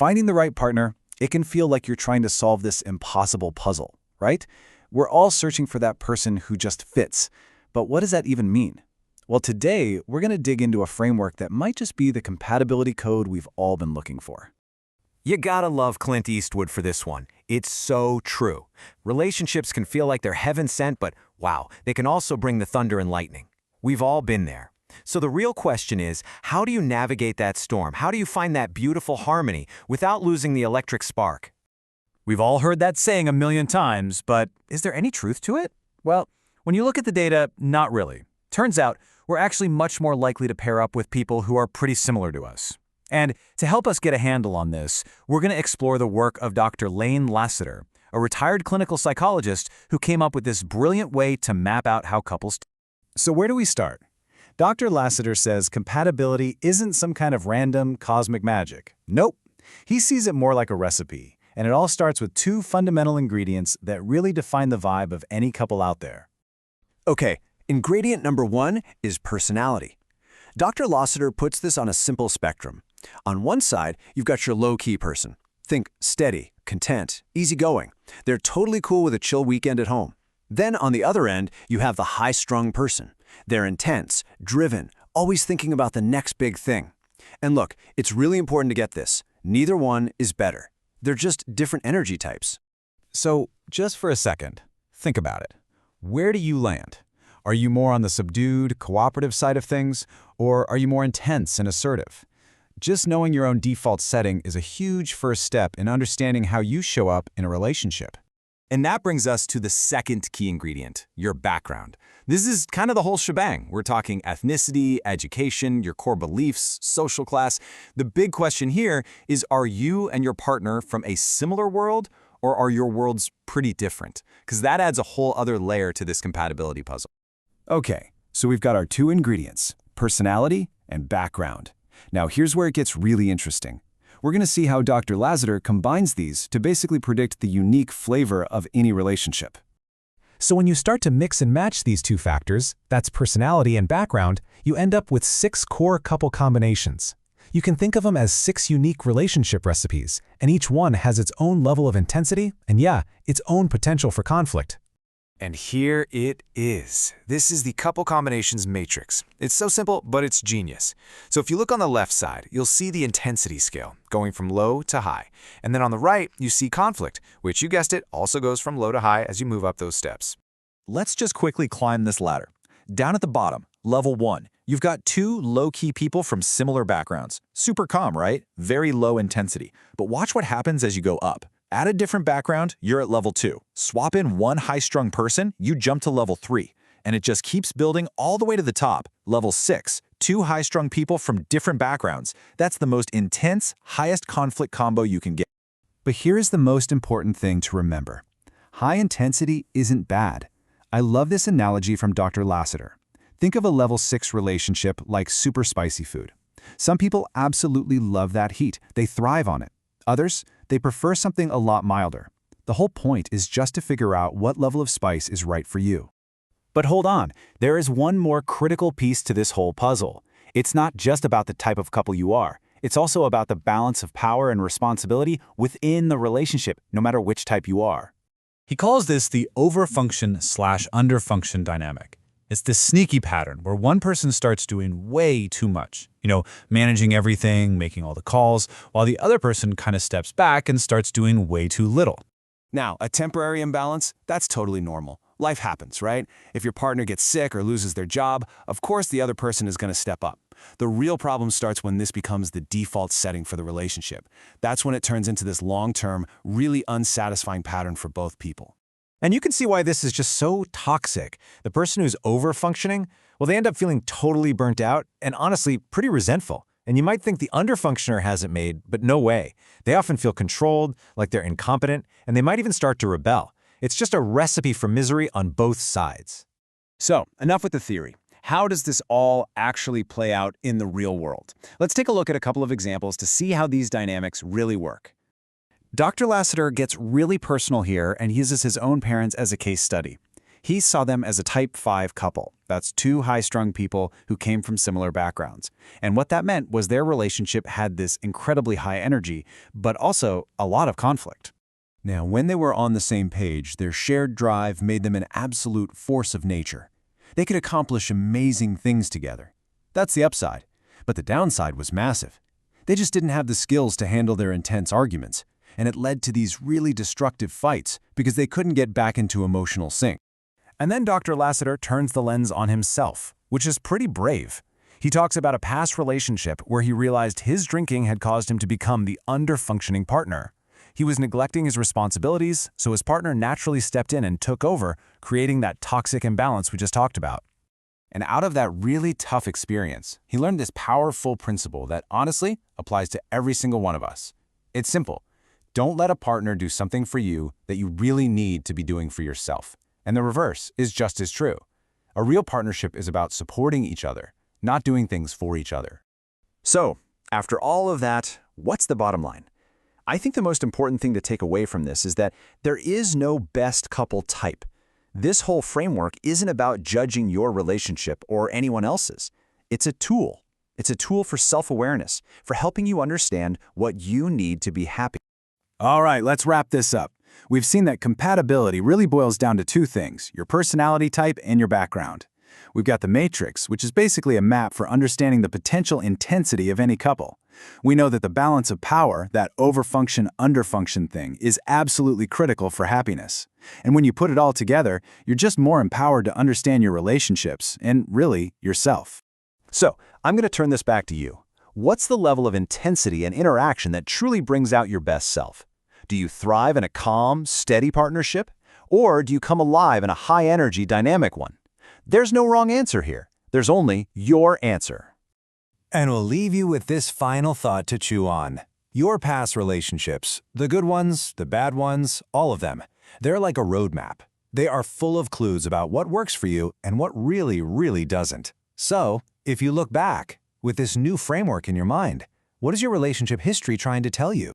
Finding the right partner, it can feel like you're trying to solve this impossible puzzle, right? We're all searching for that person who just fits. But what does that even mean? Well, today, we're going to dig into a framework that might just be the compatibility code we've all been looking for. You gotta love Clint Eastwood for this one. It's so true. Relationships can feel like they're heaven sent, but wow, they can also bring the thunder and lightning. We've all been there. So the real question is, how do you navigate that storm? How do you find that beautiful harmony without losing the electric spark? We've all heard that saying a million times, but is there any truth to it? Well, when you look at the data, not really. Turns out, we're actually much more likely to pair up with people who are pretty similar to us. And to help us get a handle on this, we're going to explore the work of Dr. Lane Lassiter, a retired clinical psychologist who came up with this brilliant way to map out how couples. So where do we start? Dr. Lassiter says compatibility isn't some kind of random cosmic magic. Nope. He sees it more like a recipe, and it all starts with two fundamental ingredients that really define the vibe of any couple out there. Okay, ingredient number one is personality. Dr. Lassiter puts this on a simple spectrum. On one side, you've got your low-key person. Think steady, content, easygoing. They're totally cool with a chill weekend at home. Then on the other end, you have the high-strung person. They're intense, driven, always thinking about the next big thing. And look, it's really important to get this. Neither one is better. They're just different energy types. So, just for a second, think about it. Where do you land? Are you more on the subdued, cooperative side of things, or are you more intense and assertive? Just knowing your own default setting is a huge first step in understanding how you show up in a relationship. And that brings us to the second key ingredient, your background. This is kind of the whole shebang. We're talking ethnicity, education, your core beliefs, social class. The big question here is, are you and your partner from a similar world, or are your worlds pretty different? Because that adds a whole other layer to this compatibility puzzle. Okay, so we've got our two ingredients, personality and background. Now here's where it gets really interesting. We're going to see how Dr. Lassiter combines these to basically predict the unique flavor of any relationship. So when you start to mix and match these two factors, that's personality and background, you end up with 6 core couple combinations. You can think of them as 6 unique relationship recipes, and each one has its own level of intensity and, yeah, its own potential for conflict. And here it is. This is the couple combinations matrix. It's so simple, but it's genius. So if you look on the left side, you'll see the intensity scale going from low to high. And then on the right, you see conflict, which you guessed it, also goes from low to high as you move up those steps. Let's just quickly climb this ladder. Down at the bottom, level 1, you've got 2 low-key people from similar backgrounds. Super calm, right? Very low intensity. But watch what happens as you go up. Add a different background, you're at level 2. Swap in one high-strung person, you jump to level 3. And it just keeps building all the way to the top. Level 6, 2 high-strung people from different backgrounds. That's the most intense, highest conflict combo you can get. But here's the most important thing to remember. High intensity isn't bad. I love this analogy from Dr. Lassiter. Think of a level 6 relationship like super spicy food. Some people absolutely love that heat. They thrive on it. Others, they prefer something a lot milder. The whole point is just to figure out what level of spice is right for you. But hold on, there is one more critical piece to this whole puzzle. It's not just about the type of couple you are. It's also about the balance of power and responsibility within the relationship, no matter which type you are. He calls this the overfunction/underfunction dynamic. It's this sneaky pattern where one person starts doing way too much, managing everything, making all the calls, while the other person kind of steps back and starts doing way too little. Now, a temporary imbalance, that's totally normal. Life happens, right? If your partner gets sick or loses their job, of course the other person is going to step up. The real problem starts when this becomes the default setting for the relationship. That's when it turns into this long-term, really unsatisfying pattern for both people. And you can see why this is just so toxic. The person who's overfunctioning, well, they end up feeling totally burnt out and honestly pretty resentful. And you might think the underfunctioner has it made, but no way. They often feel controlled, like they're incompetent, and they might even start to rebel. It's just a recipe for misery on both sides. So, enough with the theory. How does this all actually play out in the real world? Let's take a look at a couple of examples to see how these dynamics really work. Dr. Lassiter gets really personal here and uses his own parents as a case study. He saw them as a type 5 couple. That's two high-strung people who came from similar backgrounds. And what that meant was their relationship had this incredibly high energy, but also a lot of conflict. Now, when they were on the same page, their shared drive made them an absolute force of nature. They could accomplish amazing things together. That's the upside. But the downside was massive. They just didn't have the skills to handle their intense arguments, and it led to these really destructive fights because they couldn't get back into emotional sync. And then Dr. Lasseter turns the lens on himself, which is pretty brave. He talks about a past relationship where he realized his drinking had caused him to become the underfunctioning partner. He was neglecting his responsibilities, so his partner naturally stepped in and took over, creating that toxic imbalance we just talked about. And out of that really tough experience, he learned this powerful principle that honestly applies to every single one of us. It's simple. Don't let a partner do something for you that you really need to be doing for yourself. And the reverse is just as true. A real partnership is about supporting each other, not doing things for each other. So, after all of that, what's the bottom line? I think the most important thing to take away from this is that there is no best couple type. This whole framework isn't about judging your relationship or anyone else's. It's a tool. It's a tool for self-awareness, for helping you understand what you need to be happy. All right, let's wrap this up. We've seen that compatibility really boils down to two things: your personality type and your background. We've got the matrix, which is basically a map for understanding the potential intensity of any couple. We know that the balance of power, that overfunction-underfunction thing, is absolutely critical for happiness. And when you put it all together, you're just more empowered to understand your relationships and, really, yourself. So, I'm going to turn this back to you. What's the level of intensity and interaction that truly brings out your best self? Do you thrive in a calm, steady partnership? Or do you come alive in a high-energy, dynamic one? There's no wrong answer here. There's only your answer. And we'll leave you with this final thought to chew on. Your past relationships, the good ones, the bad ones, all of them, they're like a roadmap. They are full of clues about what works for you and what really, really doesn't. So, if you look back, with this new framework in your mind, what is your relationship history trying to tell you?